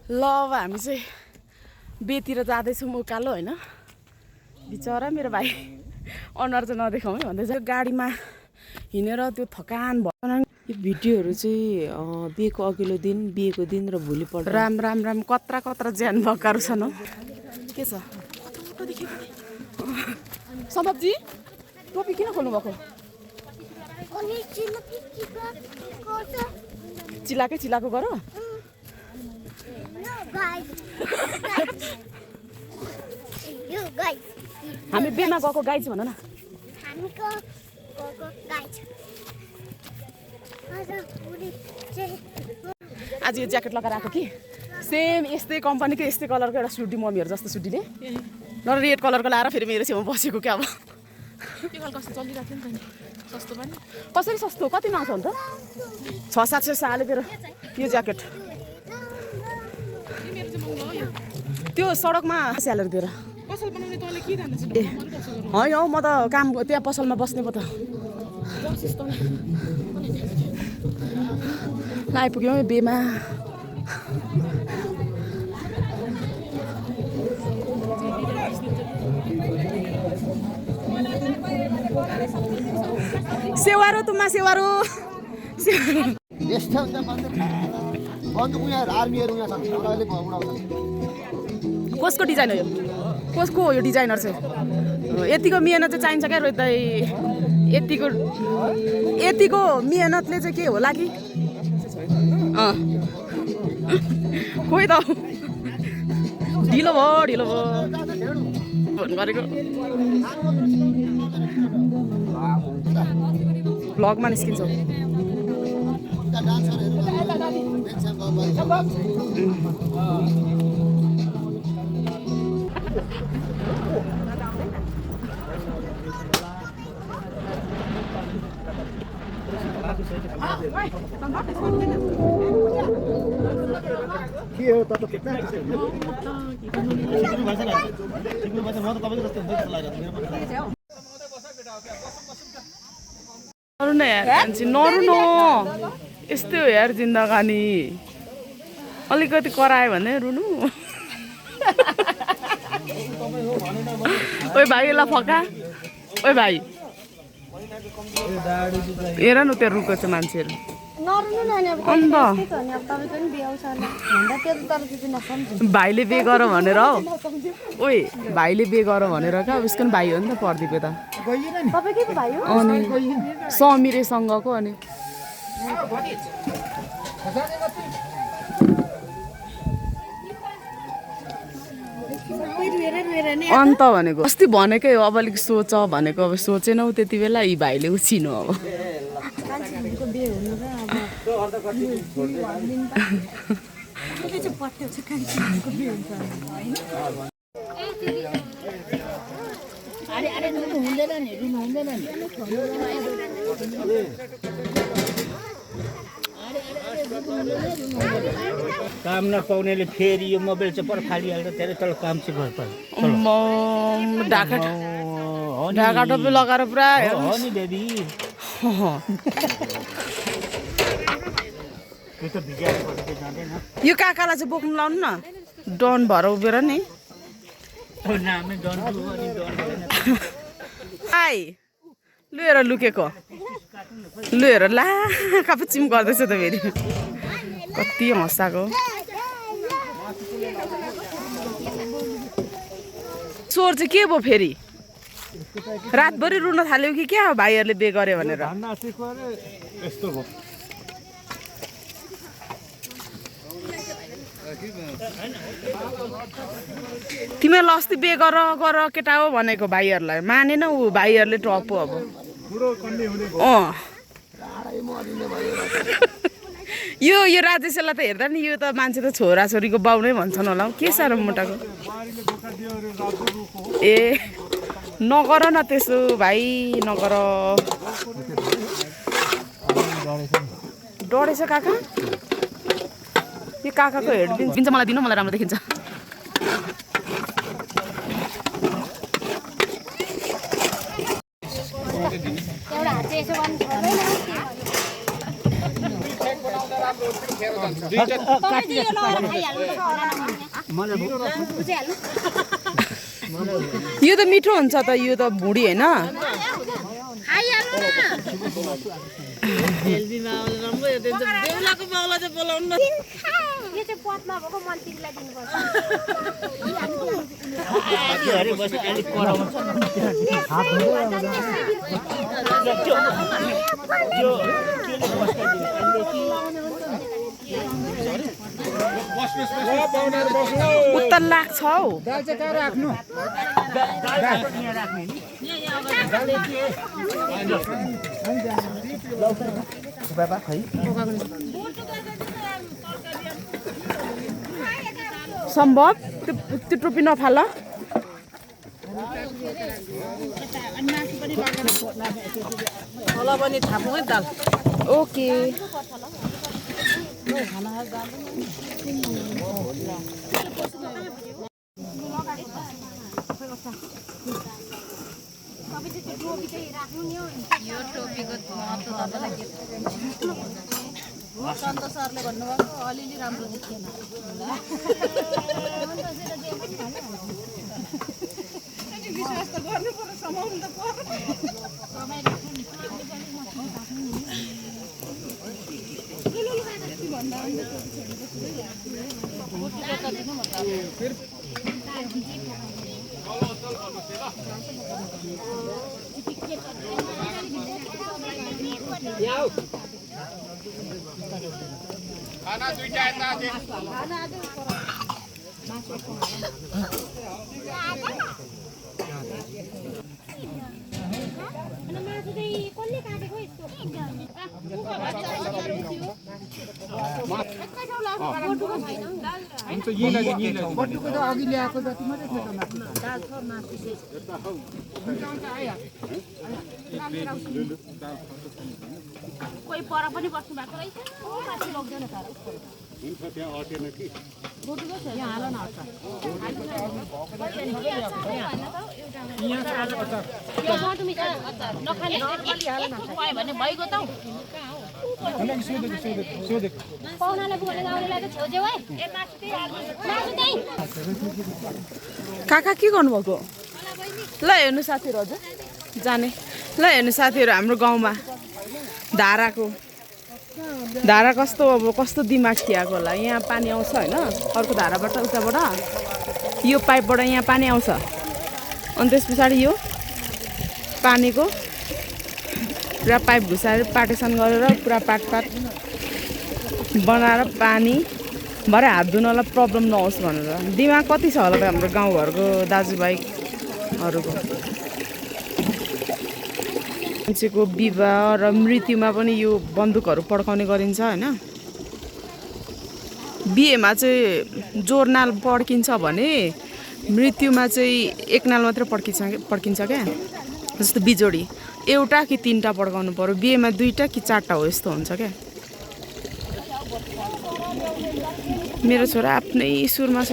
ल अब हामी चाहिँ बेतिर जाँदैछौँ उकालो होइन बिचरा मेरो भाइ अनुहार चाहिँ नदेखाउँ है भन्दै चाहिँ गाडीमा हिँडेर त्यो थकान भयो। यो भिडियोहरू चाहिँ बिहेको अघिल्लो दिन बिहेको दिन र भोलिपल्ट राम राम राम कत्रा कत्रा ज्यान भएकाहरू छन् हो। के छ सम्भवजी टोपी किन खोल्नु भएको? चिलाकै चिलाको गर। हामी बेमा गएको गाइज भन न। आज यो ज्याकेट लगाएर आएको कि सेम यस्तै कम्पनीको यस्तै कलरको एउटा सुटी मम्मीहरू जस्तो सुटीले न रेड कलरको लाएर फेरि मेरो छेउमा बसेको क्या। अब कसरी सस्तो कतिमा आउँछ अन्त? 600-700 हाल्यो तेरो यो ज्याकेट। त्यो सडकमा स्यालेरी दिएर ए होइन हौ म त काम त्यहाँ पसलमा बस्ने पो त आइपुग्यौँ बेमा। सेवारो तुमा सेवारो कसको डिजाइन हो यो? कसको हो यो डिजाइनर चाहिँ? यतिको मिहिनेत चाहिँ चाहिन्छ क्या रोहित दाइ? यतिको मिहिनेतले चाहिँ के होला कि? खोइ त ढिलो भयो फोन गरेको भ्लगमा निस्किन्छ। के हो त नरु न यार नरु न यस्तै हो यार जिन्दगानी। अलिकति करायो भने रुनु। ओइ भाइ यसलाई फका। ओइ भाइ हेर न त्यहाँ रुको छ मान्छेहरू। भाइले बे गर भनेर हौ। ओइ भाइले बे गर भनेर क्या उसको पनि भाइ हो नि त प्रदीप त। अनि समिरेसँगको अनि अन्त भनेको अस्ति भनेकै हो। अब अलिक सोच भनेको अब सोचेनौ त्यति बेला यी भाइले उछिनु अब। काम नपाउनेले फेरि यो मोबाइल चाहिँ पर फालिहाल्छ त्यसले तल काम चाहिँ गर्छ। ढाका टोपी लगाएर पुरा हो नि बेबी। यो काकालाई चाहिँ बोक्नु लाउनु न डन भएर उभिएर नि। आइ लु हेर लुकेको लु हेर ला कापचिम गर्दैछ त फेरि कति हँसाएको। स्वर चाहिँ के भयो फेरि? रातभरि रुन थाल्यो कि क्या भाइहरूले बे गर्यो भनेर? तिमीहरूलाई अस्ति बे गर केटा हो भनेको भाइहरूलाई मानेन ऊ भाइहरूले टप हो अब। यो राजेशलाई त हेर्दा नि यो त मान्छे त छोराछोरीको बाउ नै भन्छन् होला हौ। के साह्रो मोटाको। ए नगर न त्यसो भाइ नगर। डढेछ काका? यो काकाको हेड दिन्छ मलाई दिनु मलाई राम्रो देखिन्छ। यो त मिठो हुन्छ त यो त भुडी होइन उता लाग्छ हौ सम्भव त्यो टोपी नफाल ओके सन्तोष सरले भन्नुभएको अलिअलि राम्रो देखिएन विश्वास त गर्नु पर्छ समाउनु त खाना दुईटा यता बटुको त अघि ल्याएको जति मात्रै थियो कोही पर पनि बस्नु भएको रहेछ माथि लग्दैन तर त्यहाँ अटेन कि यहाँ हाल न भने भइगयो त काका के गर्नुभएको ल हेर्नु साथीहरू हजुर जाने ल हेर्नु साथीहरू हाम्रो गाउँमा धारा कस्तो अब कस्तो दिमाग थिएको होला यहाँ पानी आउँछ होइन अर्को धाराबाट उताबाट यो पाइपबाट यहाँ पानी आउँछ अनि त्यस पछाडि यो पानीको पुरा पाइप घुसाएर पार्टिसन गरेर पुरा पाट बनाएर पानी भरे हात धुनलाई प्रब्लम नहोस् भनेर दिमाग कति छ होला त हाम्रो गाउँघरको दाजुभाइहरूको मान्छेको विवाह र मृत्युमा पनि यो बन्दुकहरू पड्काउने गरिन्छ होइन बिहेमा चाहिँ जोर नाल पड्किन्छ भने मृत्युमा चाहिँ एक नाल मात्रै पड्किन्छ क्या जस्तो बिजोडी एउटा कि तीनटा पड्काउनु पर्यो बिहेमा दुईटा कि चारटा हो यस्तो हुन्छ क्या मेरो छोरा आफ्नै सुरमा छ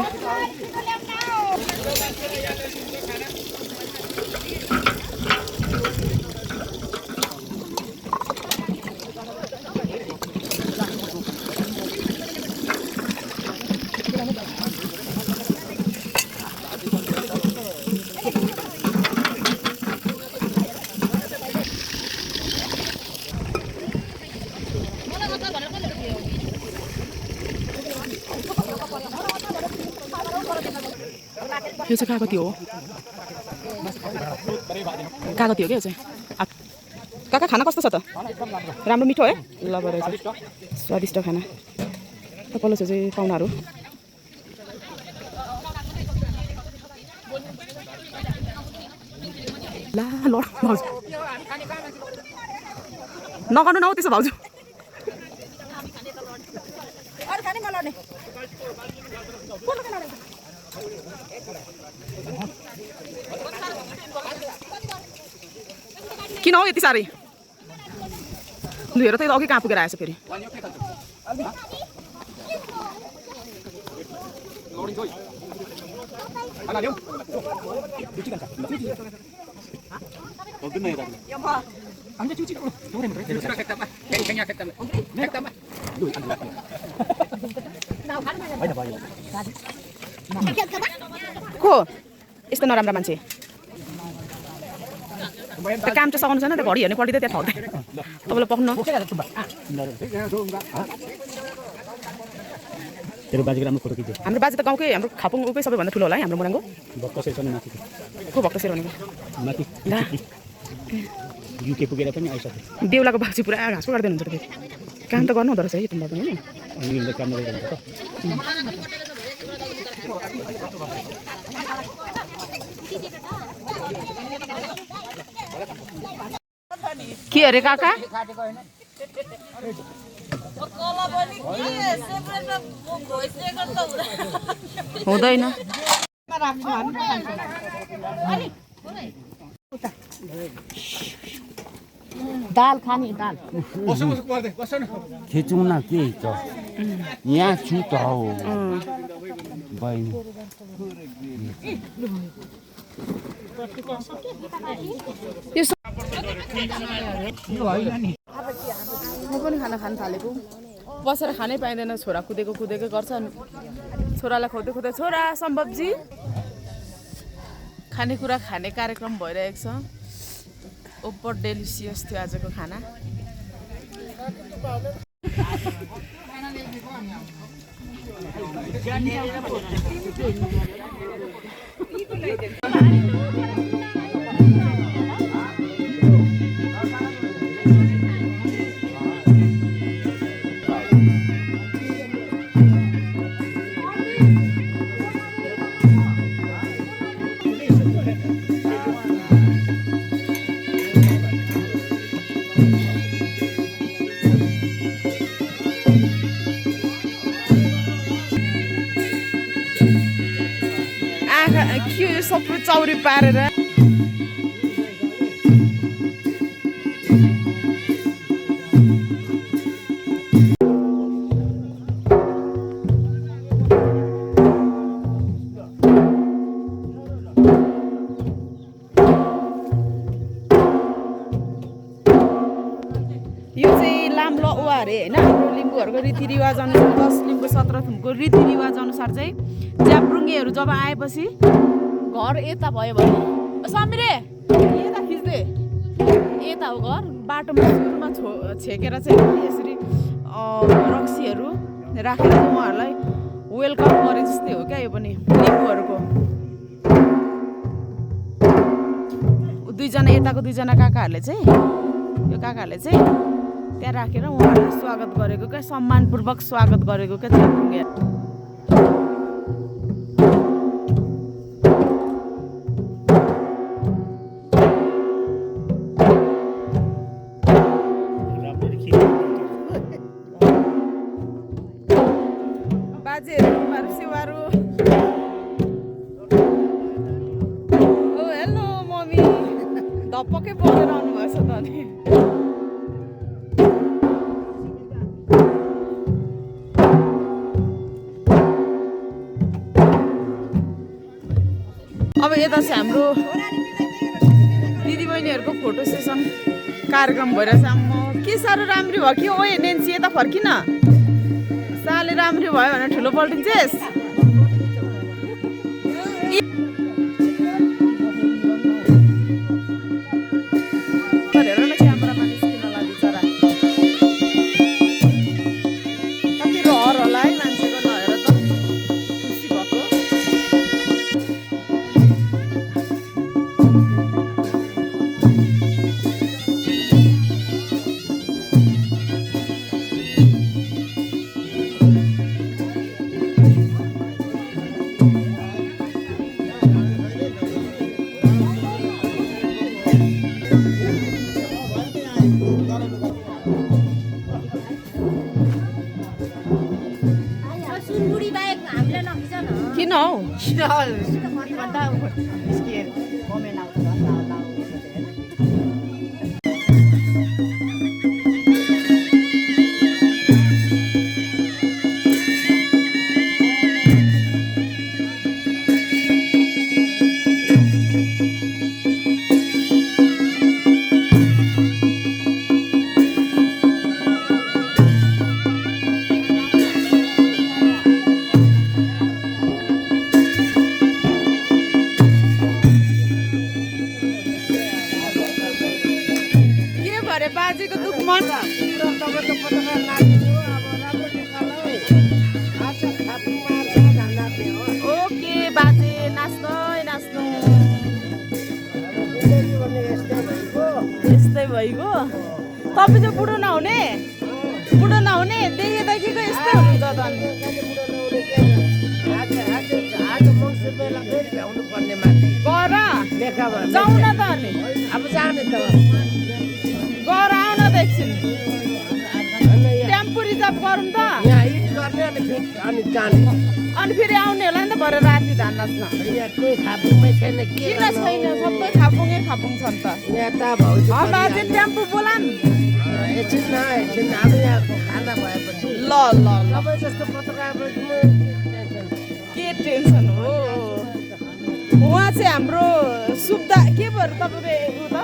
यो चाहिँ कागती हो कागती हो क्या यो चाहिँ काका खाना कस्तो छ त राम्रो मिठो है ल बरु स्वादिष्ट खाना पल्लो चाहिँ पाहुनाहरू ला ल भाउजू नगर्नु न हौ त्यसो भाउजू किन हौ यति साह्रै हेर त अघि कहाँ पुगेर आएछ फेरि को यस्तो नराम्रो मान्छे काम चाहिँ सघाउनु छैन त घडी हेर्ने पल्टी त त्यहाँ ठग्दै तपाईँलाई पक्नु तेरो बाजेको राम्रो फोटो खिच्यो हाम्रो बाजे त गाउँकै हाम्रो खापुङ उकै सबैभन्दा ठुलो होला है हाम्रो मोराङको भक्त सेसन माथि को भक्त सेर भनेको माथि ला युके पुगेर पनि आइसक्यो देउलाको बाजे पुरा घाँसको काट्दै हुनुहुन्छ त्यो काम त गर्नु हुँदो रहेछ है तिमीलाई पनि होइन अनि उनले काम गरिरहेको के अरे काका हुँदैन दाल खाने दाल खिचौँ न के त यहाँ छु त हो बहिनी म पनि खाना खान थालेको बसेर खानै पाइँदैन छोरा कुदेको कुदेकै गर्छ छोरालाई खुवाउँदै खुवाउँदै छोरा सम्भवजी खानेकुरा खाने कार्यक्रम भइरहेको छ ओभर डेलिसियस थियो आजको खाना के सबै चौरी पारेर यो चाहिँ लाम्लो औवा अरे होइन हाम्रो लिम्बूहरूको रीतिरिवाज अनुसार 10 लिम्बू 17 थुमको रीतिरिवाज अनुसार चाहिँ ज्याब्रुङ्गेहरू जब आएपछि घर यता भयो भने समिरे यता खिच्दे यता हो घर बाटोमा सुरुमा छेकेर चाहिँ यसरी रक्सीहरू राखेर उहाँहरूलाई वेलकम गरे जस्तै हो क्या यो पनि लिम्बूहरूको दुईजना यताको दुईजना काकाहरूले चाहिँ यो काकाहरूले चाहिँ त्यहाँ राखेर उहाँहरूलाई स्वागत गरेको क्या सम्मानपूर्वक स्वागत गरेको क्या ज्याब्रुङ्गे बाजेहरू सिवारू ओ हेलो मम्मी धप्पकै बसेर आउनुभएछ त अनि अब यता चाहिँ हाम्रो दिदीबहिनीहरूको फोटो सेसन कार्यक्रम भइरहेछ के साह्रो राम्री भयो कि ओए नेन्सी यता फर्किन साले राम्री भयो भने ठुलो पल्टिन्छेस् हेर न क्यामेरामा निस्किन लागि बिचरा कति रहर होला है मान्छेको नहेर त खुसी भएको किन हौ तपाईँ चाहिँ बुढो नहुने बुढो नहुने देखिदेखिको यस्तै हुनुहुन्छ त अनि गर जाउँ न त अनि गर आऊ न त एकछिन टेम्पो रिजर्भ गरौँ त अनि फेरि आउने होला नि त भरे राति धान नाच्न किन छैन सबै खापुङै खापुङ छन् त बाजे टेम्पो बोला नि ल ल ल के टेन्सन हो उहाँ चाहिँ हाम्रो सुब्दार के भयो तपाईँको उ त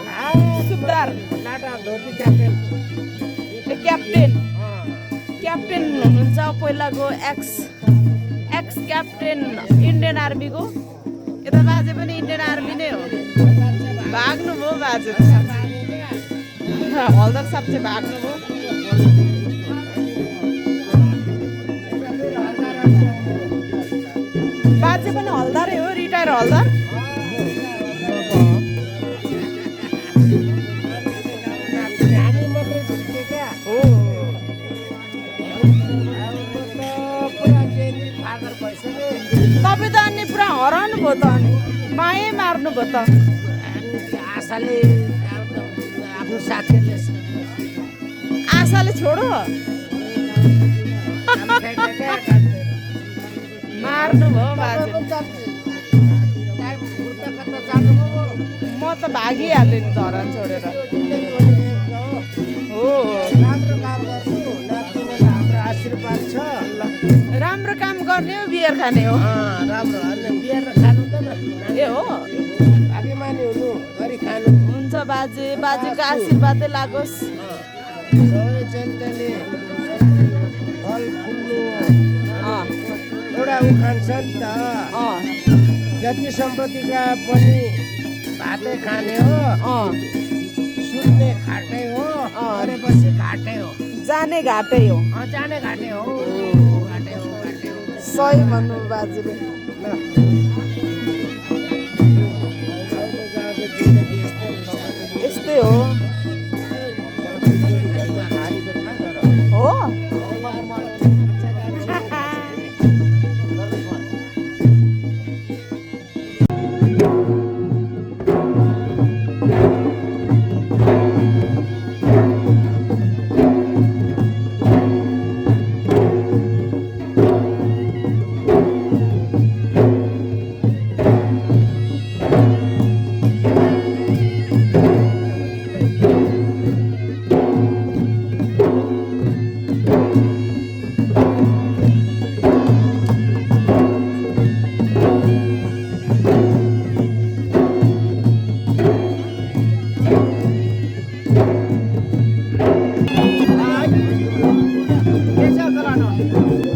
सुब्दार क्याप्टेन हुनुहुन्छ पहिलाको एक्स क्याप्टेन इन्डियन आर्मीको यता बाजे पनि इन्डियन आर्मी नै हो भाग्नुभयो बाजे हल्दार साहब चाहिँ भाग्नुभयो बाजे पनि हल्दारै हो रिटायर हल्दार तपाईँ त अनि पुरा हराउनु भयो त अनि मायै मार्नु भयो त आशाले आफ्नो साथीहरूले आशाले छोडो मार्नु भयो बाजे म त भागिहालेँ नि धरान छोडेर हो आशीर्वाद छ राम्रो काम गर्ने हो बियर खाने हो राम्रो बियर खानु त ए हो भाग्यमानी हुनु गरी खानु हुन्छ बाजेको आशीर्वादै लागोस् सबै जनताले फल फुल्नु एउटा उखान्छ नि त जति सम्पत्तिका पनि भातै खाने हो सुत्ने खाटै हो गरेपछि घाटै हो जाने घाटै हो जाने घाटै हो घाटै हो सही भन्नु बाजेले यस्तै हो हो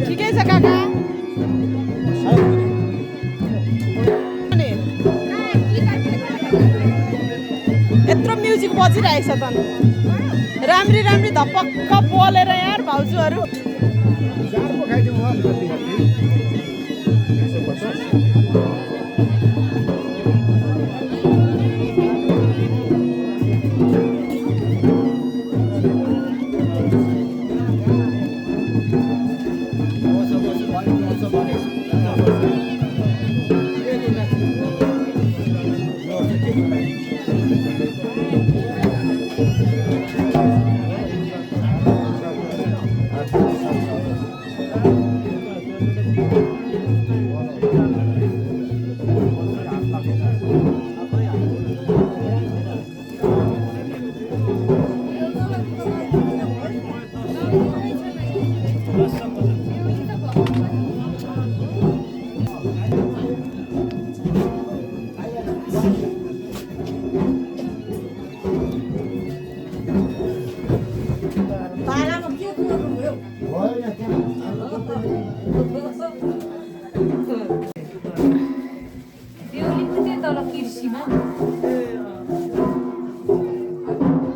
ठिकै छ काका यत्रो म्युजिक बजिरहेको छ त राम्री धपक्क बोलेर यार भाउजूहरू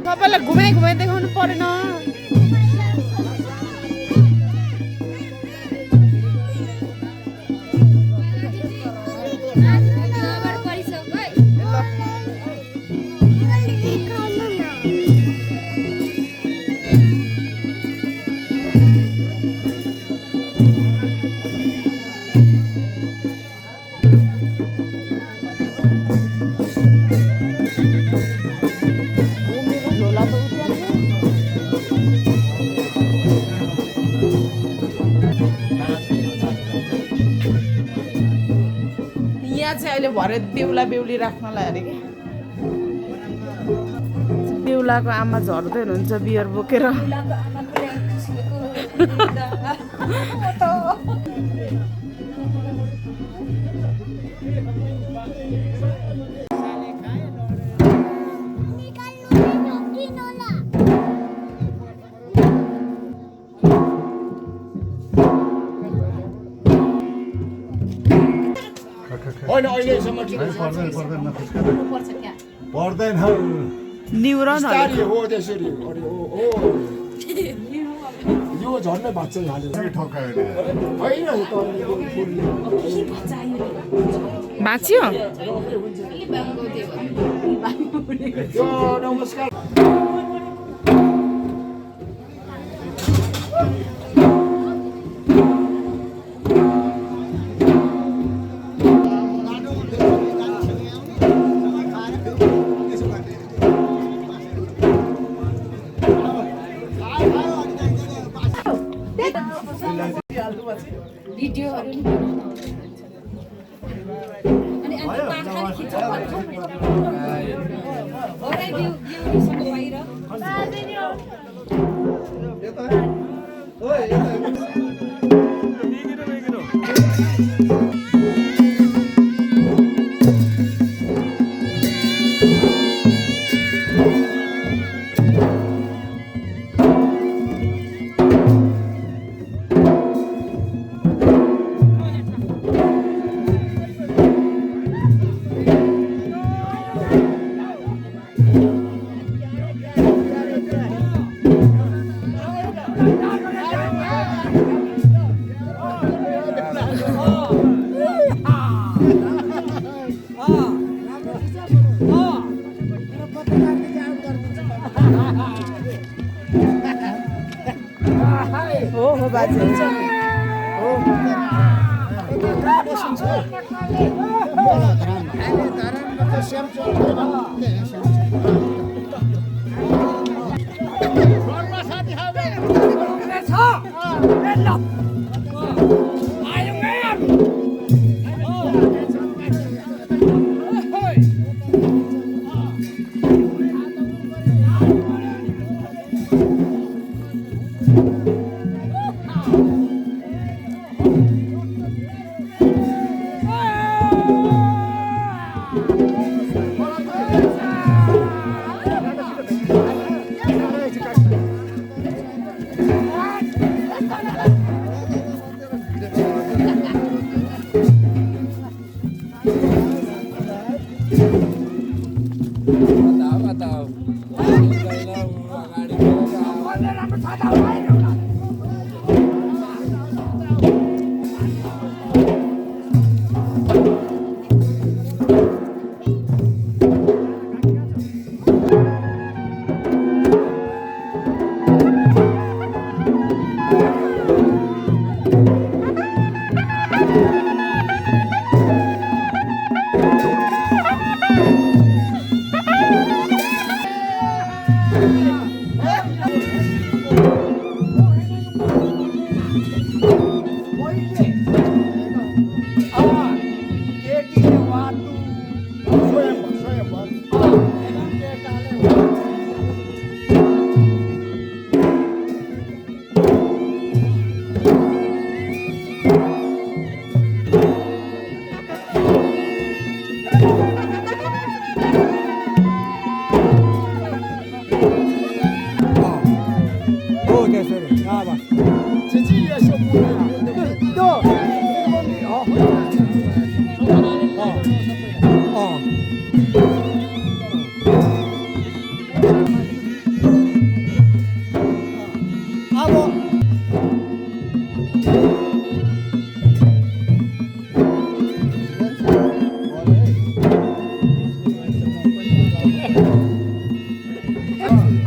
सबैलाई घुमाइ देखाउनु परेन चाहिँ अहिले भरे बेहुला बेहुली राख्नलाई अरे कि बेहुलाको आमा झर्दै हुनुहुन्छ बियर बोकेर होइन अहिलेसम्म ठिकै छ पर्दैन न्युरोन बिस्तारै हो त्यसरी अरे ओ यो झन्डै भाँच्चै हाल्यो होइन भाँच्यो नमस्कार हो बाजे हुन्छ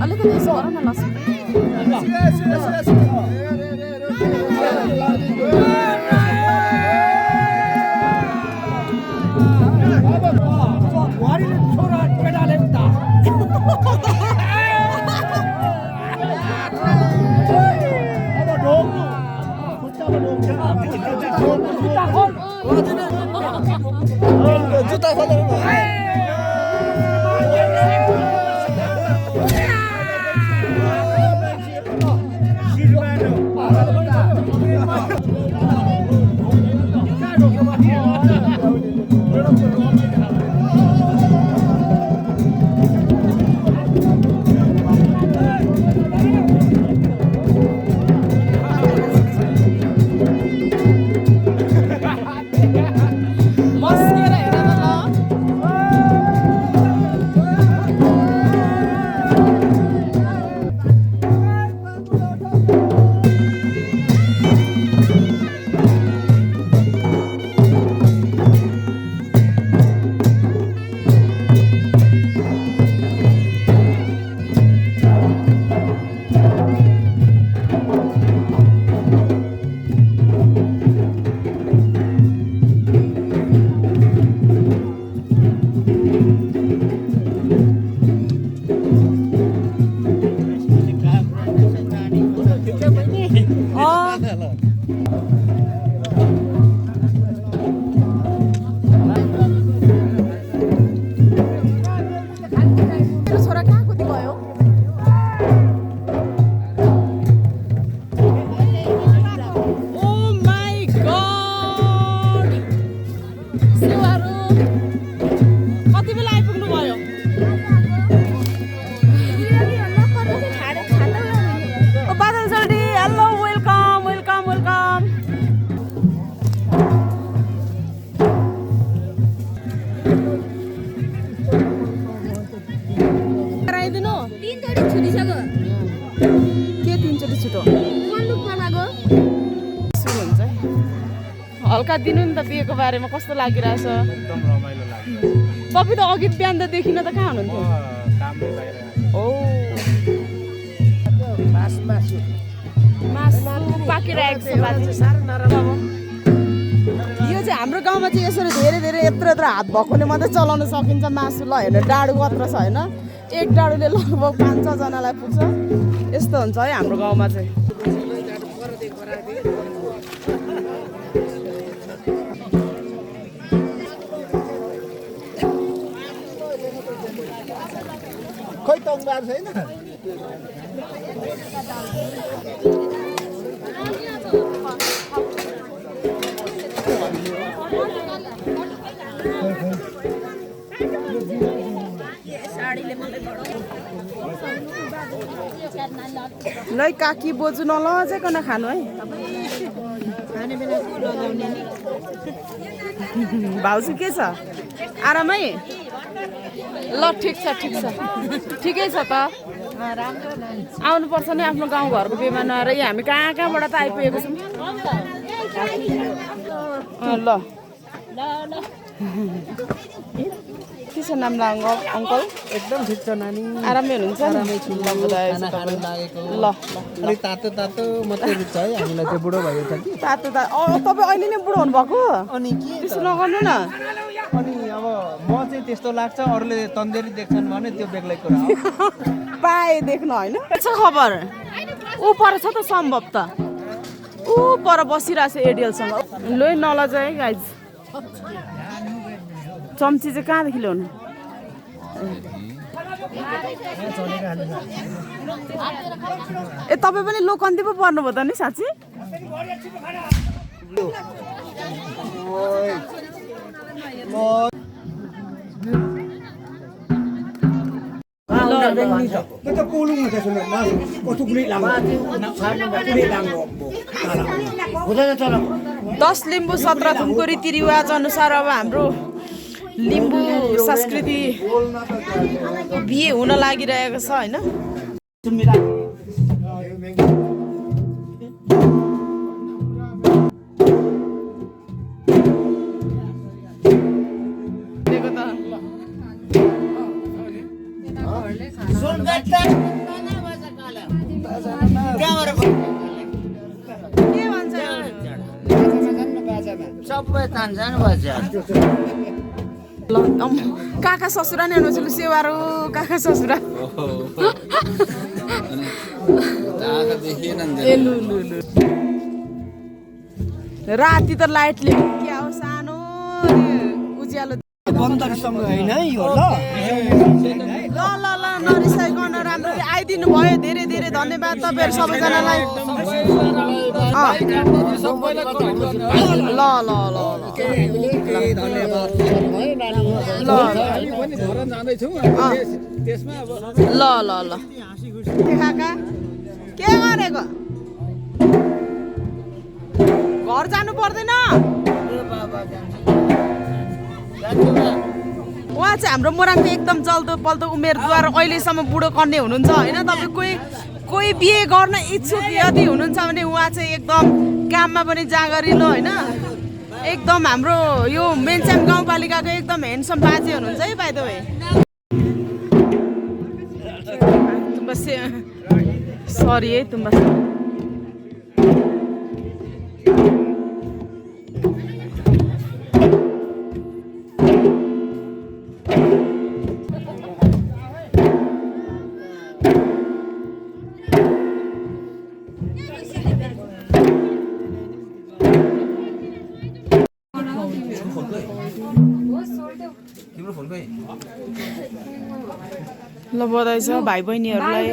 अलिकति यसो गर न लसुन मस्केर हेर न ल मेरो छोरा कहाँ कुदी गयो ओ माई गॉड सेवारो कति बेला आइपुग्नु भयो ओ बादल जल्दी हेलो वेलकम वेलकम वेलकम गराइदिनु तीनचोटि छुटिसक्यो के तिनचोटि छिटो मल्लुकमा गएको सुरु हुन्छ है हल्का दिनु नि त बिहेको बारेमा कस्तो लागिरहेछ एकदम रमाइलो लाग्यो तपाईँ त अघि बिहान त देखिन त कहाँ हुनुहुन्थ्यो कामले बाहिर ओ मासु पाकिरहेको छ बाजे यो चाहिँ हाम्रो गाउँमा चाहिँ यसरी धेरै धेरै यत्रो यत्रो हात भएकोले मात्रै चलाउन सकिन्छ मासु ल हेर्नु डाडु कत्रो छ होइन एक डाडुले लगभग 5-6 जनालाई पुग्छ यस्तो हुन्छ है हाम्रो गाउँमा चाहिँ खोइ तङबार छैन लै काकी बोजू नलजाइकन खानु है भाउजू के छ आरामै ल ठिक छ ठिकै छ त आउनुपर्छ नि आफ्नो गाउँघरको बिहेमा नआएर हामी कहाँ कहाँबाट त आइपुगेको छौँ ल के छ नाम अङ्कल एकदम ठिक छ नानी आरामै हुनुहुन्छ नि ल अलिक तातो तातो मात्रै रुच्छ है हामीलाई त्यो बुढो भएको छ कि तातो तपाईँ अहिले नै बुढो हुनुभएको अनि के त्यसो नगर्नु न अनि अब म चाहिँ त्यस्तो लाग्छ अरूले तन्देरी देख्छन् भने त्यो बेग्लै कुरा हो पाए देख्न होइन के छ खबर ऊ पर छ त सम्भव त ऊ पर बसिरहेको छ एडिएलसँग लै नलजाए गाइज चम्ची चाहिँ कहाँदेखि ल्याउनु ए तपाईँ पनि लोकन्ती पो पर्नुभयो त नि साँच्ची दस लिम्बू 17 थुमको रीतिरिवाज अनुसार अब हाम्रो लिम्बू संस्कृति बिहे हुन लागिरहेको छ होइन सबै तान्छन् बजार ल काका ससुरा नि हेर्नु सेवारो काका ससुरा ए लु राति त लाइटले क्या उज्यालो बन्दरसँग होइन है यो ल ल ल ल नरिसाइकन राम्ररी आइदिनु भयो धेरै धेरै धन्यवाद तपाईँहरू सबैजनालाई ल ल ल ल ल ल काका के गरेको घर जानु पर्दैन उहाँ चाहिँ हाम्रो मोराङको एकदम जल्दो पल्दो उमेरद्वारा अहिलेसम्म बुढो कन्या हुनुहुन्छ होइन तपाईँ कोही बिहे गर्न इच्छुक यदि हुनुहुन्छ भने उहाँ चाहिँ एकदम काममा पनि जाँगरिलो होइन एकदम हाम्रो यो मेन्चाम गाउँपालिकाको एकदम ह्यान्डसम बाजे हुनुहुन्छ है बाइ द वे सरी है तुम्बा ल बधाई छ भाइ बहिनीहरूलाई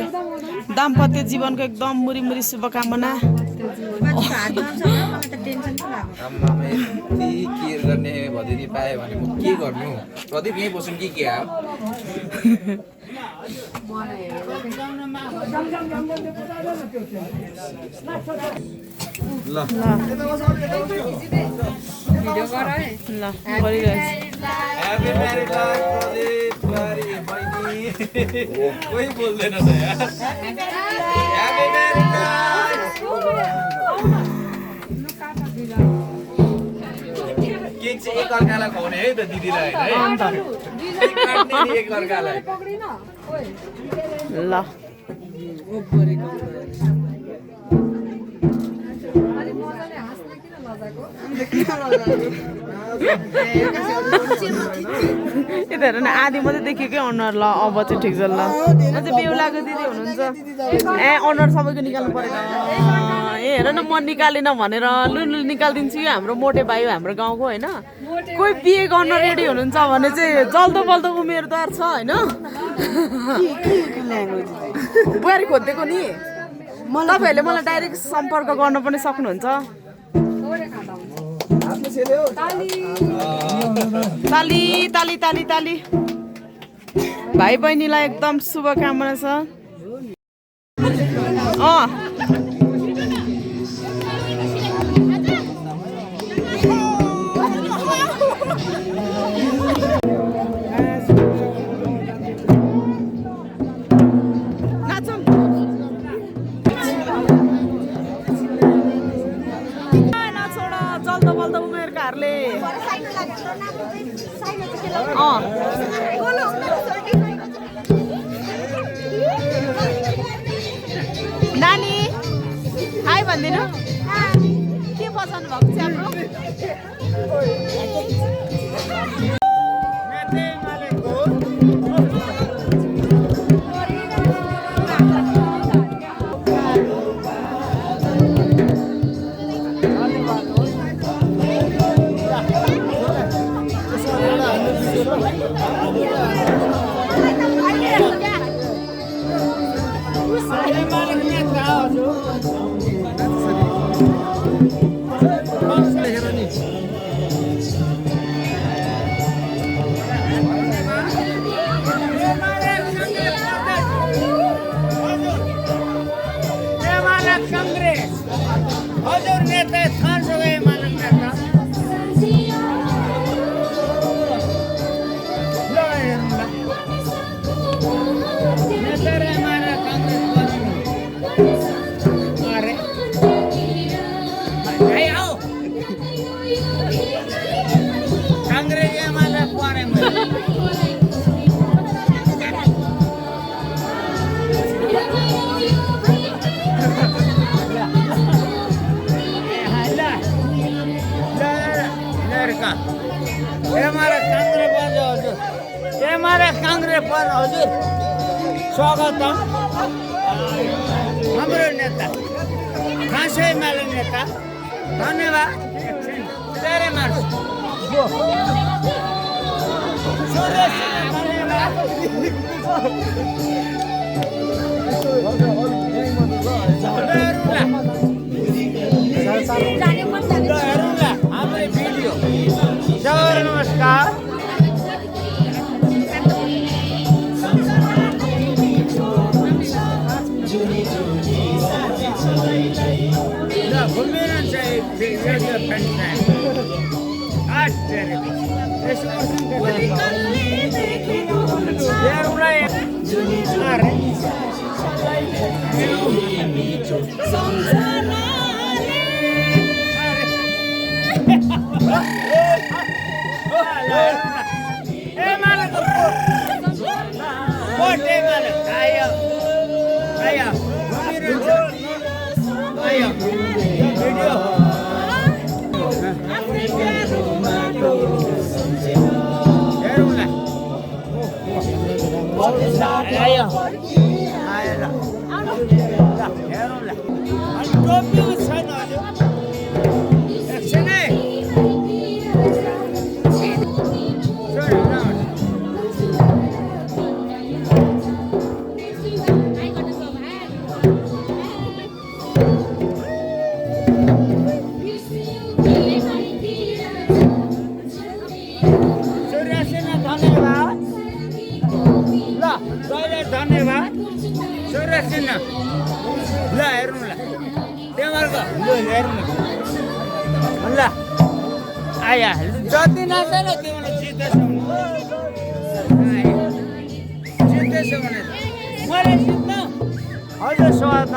दाम्पत्य जीवनको एकदम मुरी मुरी शुभकामना केयर गर्ने भदिनी पाएँ भने म के गर्नु प्रदीप यहीँ बस्नु कि के हो ल ह्यापी म्यारिड लाइफ प्रदीप बुहारी बहिनी कोही बोल्दैन त यार ह्यापी म्यारिड लाइफ केक चाहिँ एकअर्कालाई खुवाउने है त दिदीलाई होइन है एकअर्कालाई ल यता हेर न आधी मात्रै देखियो क्या अनुहार ल अब चाहिँ ठिक छ ल अझ बेहुलाको दिदी हुनुहुन्छ ए अनुहार सबैको निकाल्नु परेन ए हेर न म निकालेन भनेर लु निकालिदिन्छु यो हाम्रो मोटे भाइ हो हाम्रो गाउँको होइन कोही बिहे गर्न रेडी हुनुहुन्छ भने चाहिँ जल्दो बल्दो उमेरद्वार छ होइन बुहारी खोजिदिएको नि तपाईँहरूले मलाई डाइरेक्ट सम्पर्क गर्न पनि सक्नुहुन्छ ताली ताली ताली ताली भाइ बहिनीलाई एकदम शुभकामना छ नानी हाई भनिदिनु के बसाउनु भएको छ हाम्रो काङ्ग्रेस हजुर स्वागतम हाम्रो नेता खासै माले नेता धन्यवाद धेरै मार्छ नमस्कार धन्यवाद सुरक्षित ल हेर्नु ल त्यहाँको हेर्नु ल आया जति नचाहिँ तिमीलाई जित्दैछ भने मैले जित्न हजुर स्वागत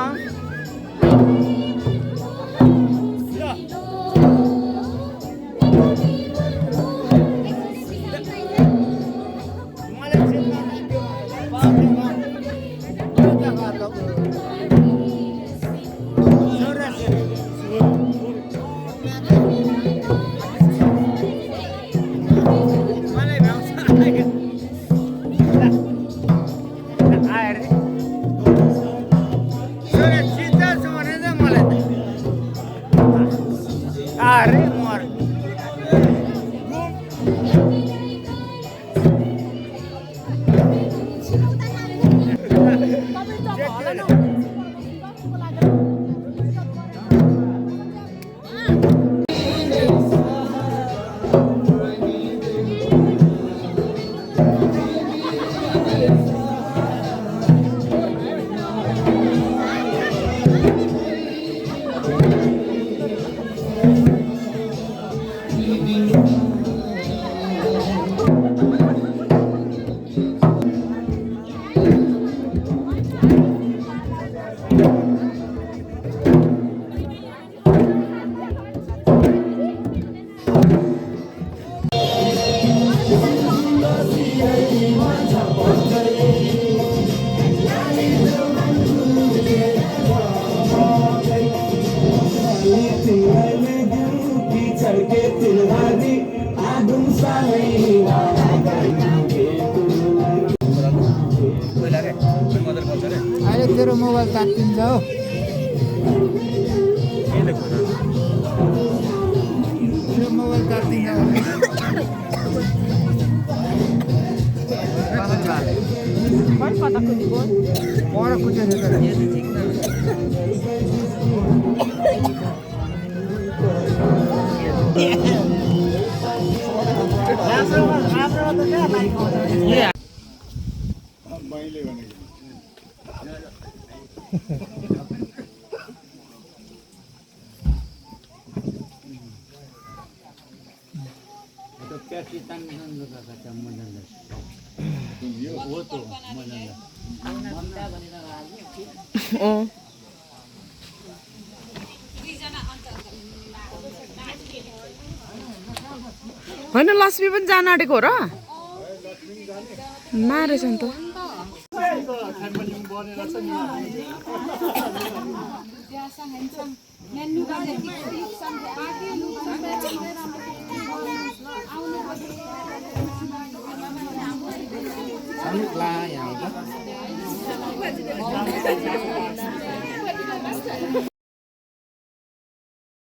अहिले तेरो मोबाइल तात्तिन्छ हो तेरो मोबाइल तात्तिन्छ मैले भनेको होइन लक्ष्मी पनि जान आँटेको हो र मारेछ नि त ला यहाँ